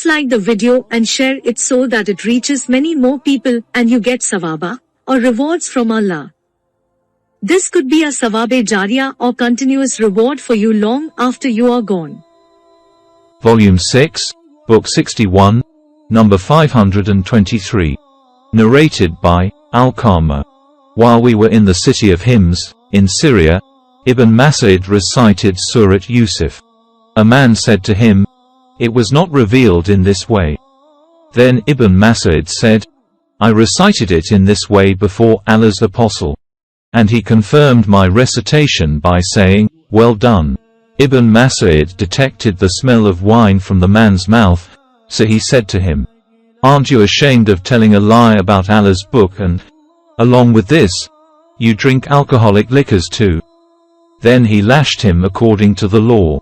Please like the video and share it so that it reaches many more people and you get sawaba, or rewards from Allah. This could be a sawabe jariyah or continuous reward for you long after you are gone. Volume 6, Book 61, number 523. Narrated by Al-Qama. While we were in the city of Hims, in Syria, Ibn Mas'ud recited Surat Yusuf. A man said to him, "It was not revealed in this way." Then Ibn Mas'ud said, "I recited it in this way before Allah's apostle. And he confirmed my recitation by saying, 'Well done.'" Ibn Mas'ud detected the smell of wine from the man's mouth, so he said to him, "Aren't you ashamed of telling a lie about Allah's book and, along with this, you drink alcoholic liquors too?" Then he lashed him according to the law.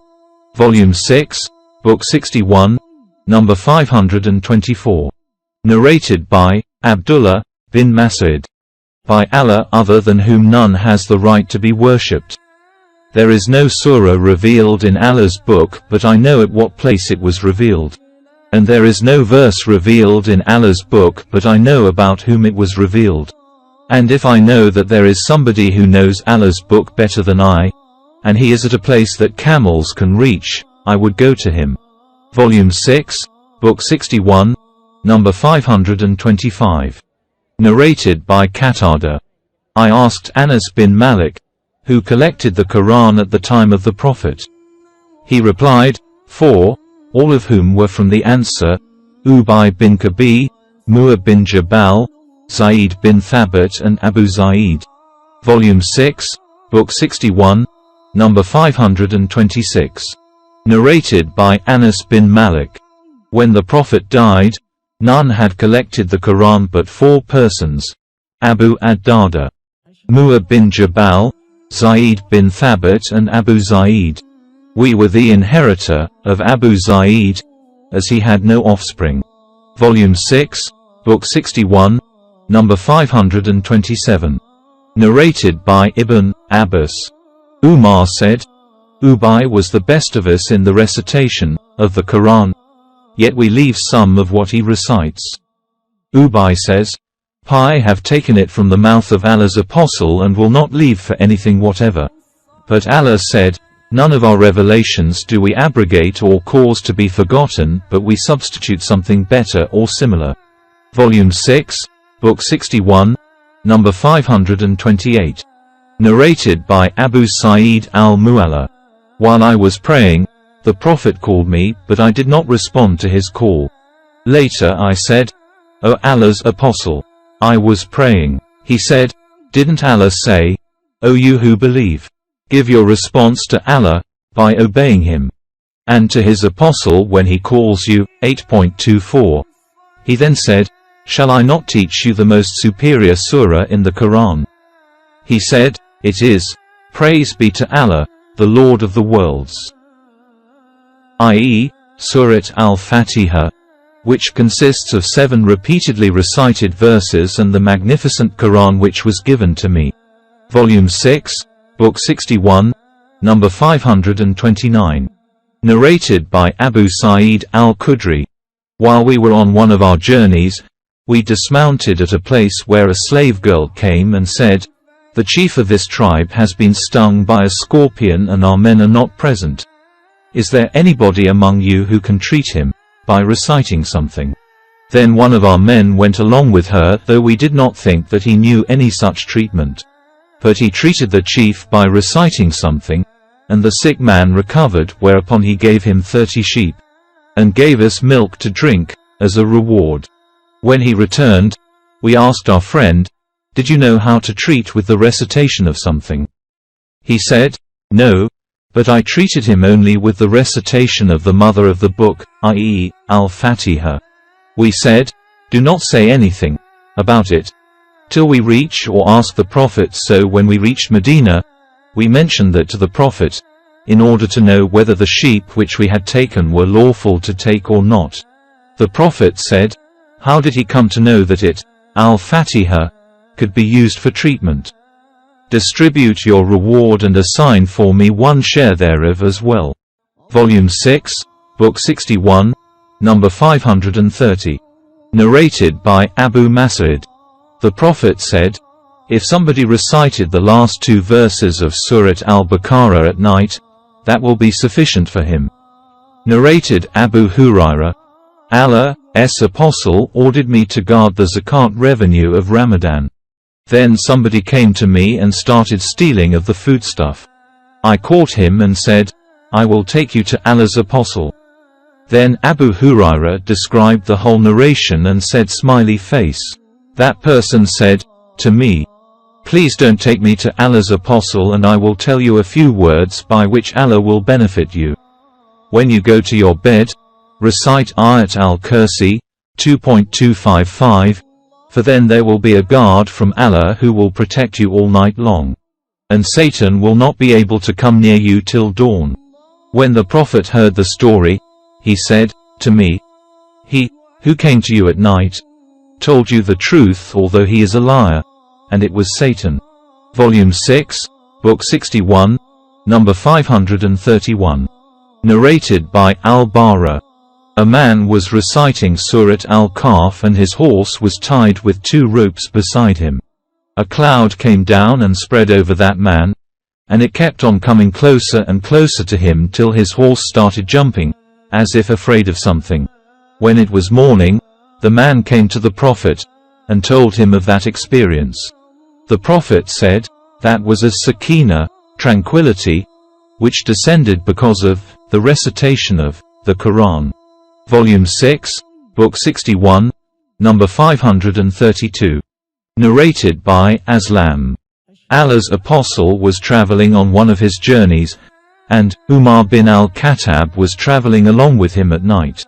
Volume 6, Book 61, number 524. Narrated by Abdullah bin Mas'ud. By Allah other than whom none has the right to be worshipped. There is no surah revealed in Allah's book, but I know at what place it was revealed. And there is no verse revealed in Allah's book, but I know about whom it was revealed. And if I know that there is somebody who knows Allah's book better than I, and he is at a place that camels can reach, I would go to him. Volume 6, Book 61, number 525. Narrated by Qatada. I asked Anas bin Malik, who collected the Qur'an at the time of the Prophet. He replied, 4, all of whom were from the Ansar: Ubay bin Kabi, Mu'adh bin Jabal, Zaid bin Thabit and Abu Zaid. Volume 6, Book 61, number 526. Narrated by Anas bin Malik. When the Prophet died, none had collected the Qur'an but 4 persons: Abu ad-Darda, Mu'adh bin Jabal, Zaid bin Thabit and Abu Zaid. We were the inheritor of Abu Zaid, as he had no offspring. Volume 6, Book 61, number 527. Narrated by Ibn Abbas. Umar said, Ubay was the best of us in the recitation of the Qur'an, yet we leave some of what he recites. Ubay says, I have taken it from the mouth of Allah's apostle and will not leave for anything whatever. But Allah said, none of our revelations do we abrogate or cause to be forgotten, but we substitute something better or similar. Volume 6, Book 61, number 528. Narrated by Abu Sa'id al-Mu'alla. While I was praying, the Prophet called me, but I did not respond to his call. Later I said, O Allah's apostle, I was praying. He said, didn't Allah say, O you who believe, give your response to Allah by obeying him, and to his apostle when he calls you. 8.24. He then said, shall I not teach you the most superior surah in the Qur'an? He said, it is, praise be to Allah, the Lord of the worlds, i.e., Surat al-Fatiha, which consists of 7 repeatedly recited verses and the magnificent Qur'an which was given to me. Volume 6, Book 61, number 529. Narrated by Abu Sa'id al-Khudri. While we were on one of our journeys, we dismounted at a place where a slave girl came and said, the chief of this tribe has been stung by a scorpion and our men are not present. Is there anybody among you who can treat him by reciting something? Then one of our men went along with her, though we did not think that he knew any such treatment. But he treated the chief by reciting something, and the sick man recovered, whereupon he gave him 30 sheep, and gave us milk to drink, as a reward. When he returned, we asked our friend, did you know how to treat with the recitation of something? He said, no, but I treated him only with the recitation of the mother of the book, i.e., al-Fatiha. We said, do not say anything about it till we reach or ask the Prophet. So when we reached Medina, we mentioned that to the Prophet, in order to know whether the sheep which we had taken were lawful to take or not. The Prophet said, how did he come to know that it, al-Fatiha, could be used for treatment? Distribute your reward and assign for me 1 share thereof as well. Volume 6, Book 61, number 530. Narrated by Abu Mas'ud. The Prophet said, if somebody recited the last two verses of Surat al-Baqarah at night, that will be sufficient for him. Narrated Abu Hurairah, Allah's Apostle ordered me to guard the zakat revenue of Ramadan. Then somebody came to me and started stealing of the foodstuff. I caught him and said, I will take you to Allah's Apostle. Then Abu Hurairah described the whole narration and said, smiley face. That person said to me, please don't take me to Allah's Apostle, and I will tell you a few words by which Allah will benefit you. When you go to your bed, recite Ayat al-Kursi 2.255, for then there will be a guard from Allah who will protect you all night long. And Satan will not be able to come near you till dawn. When the Prophet heard the story, he said to me, he who came to you at night told you the truth, although he is a liar, and it was Satan. Volume 6, Book 61, number 531. Narrated by Al-Bara. A man was reciting Surat al-Kahf and his horse was tied with two ropes beside him. A cloud came down and spread over that man, and it kept on coming closer and closer to him till his horse started jumping, as if afraid of something. When it was morning, the man came to the Prophet, and told him of that experience. The Prophet said, that was a sakina, tranquility, which descended because of the recitation of the Qur'an. Volume 6, Book 61, number 532. Narrated by Aslam. Allah's Apostle was traveling on one of his journeys, and Umar bin al-Khattab was traveling along with him at night.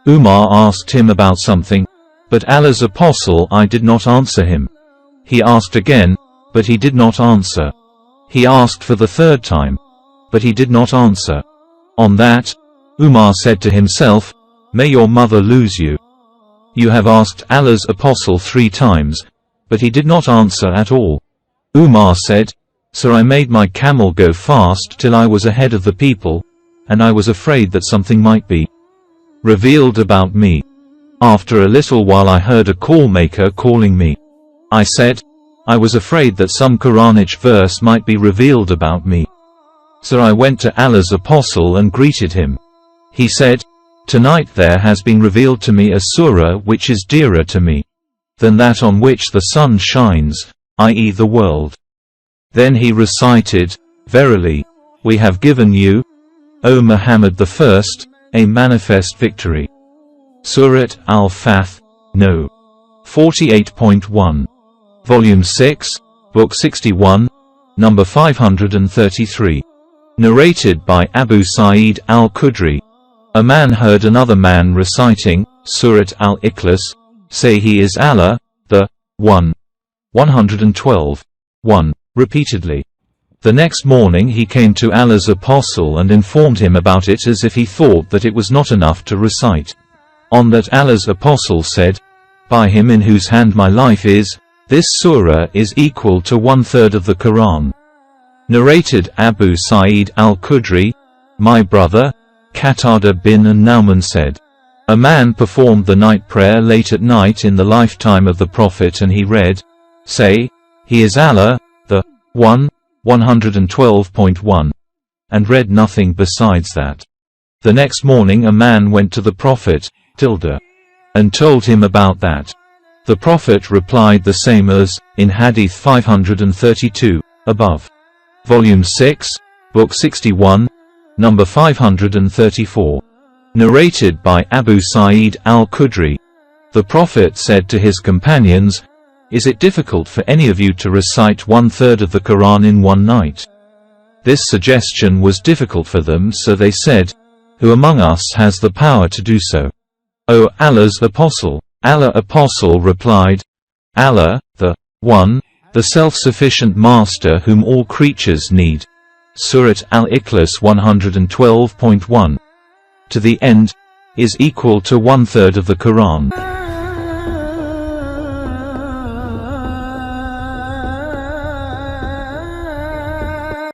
Umar asked him about something, but Allah's Apostle did not answer him. He asked again, but he did not answer. He asked for the third time, but he did not answer. On that, Umar said to himself, may your mother lose you. You have asked Allah's Apostle 3 times, but he did not answer at all. Umar said, sir, I made my camel go fast till I was ahead of the people, and I was afraid that something might be revealed about me. After a little while I heard a call maker calling me. I said, I was afraid that some Quranic verse might be revealed about me. So I went to Allah's Apostle and greeted him. He said, tonight there has been revealed to me a surah which is dearer to me than that on which the sun shines, i.e. the world. Then he recited, verily, we have given you, O Muhammad a manifest victory. Surat al-Fath, No. 48.1. Volume 6, Book 61, number 533. Narrated by Abu Sa'id al-Khudri. A man heard another man reciting Surat al-Ikhlas, say he is Allah, the 112, repeatedly. The next morning he came to Allah's Apostle and informed him about it as if he thought that it was not enough to recite. On that Allah's Apostle said, by him in whose hand my life is, this surah is equal to 1/3 of the Qur'an. Narrated Abu Sa'id al-Khudri, my brother, Qatada bin Nauman said, a man performed the night prayer late at night in the lifetime of the Prophet and he read, say, he is Allah, the 112.1, and read nothing besides that. The next morning a man went to the Prophet, and told him about that. The Prophet replied the same as, in Hadith 532, above. Volume 6, Book 61, number 534. Narrated by Abu Sa'id al-Khudri. The Prophet said to his companions, is it difficult for any of you to recite 1/3 of the Quran in one night? This suggestion was difficult for them, so they said, who among us has the power to do so? O Allah's Apostle. Allah's Apostle replied, Allah, the self-sufficient Master whom all creatures need. Surat al-Ikhlas 112.1. To the end, is equal to 1/3 of the Quran.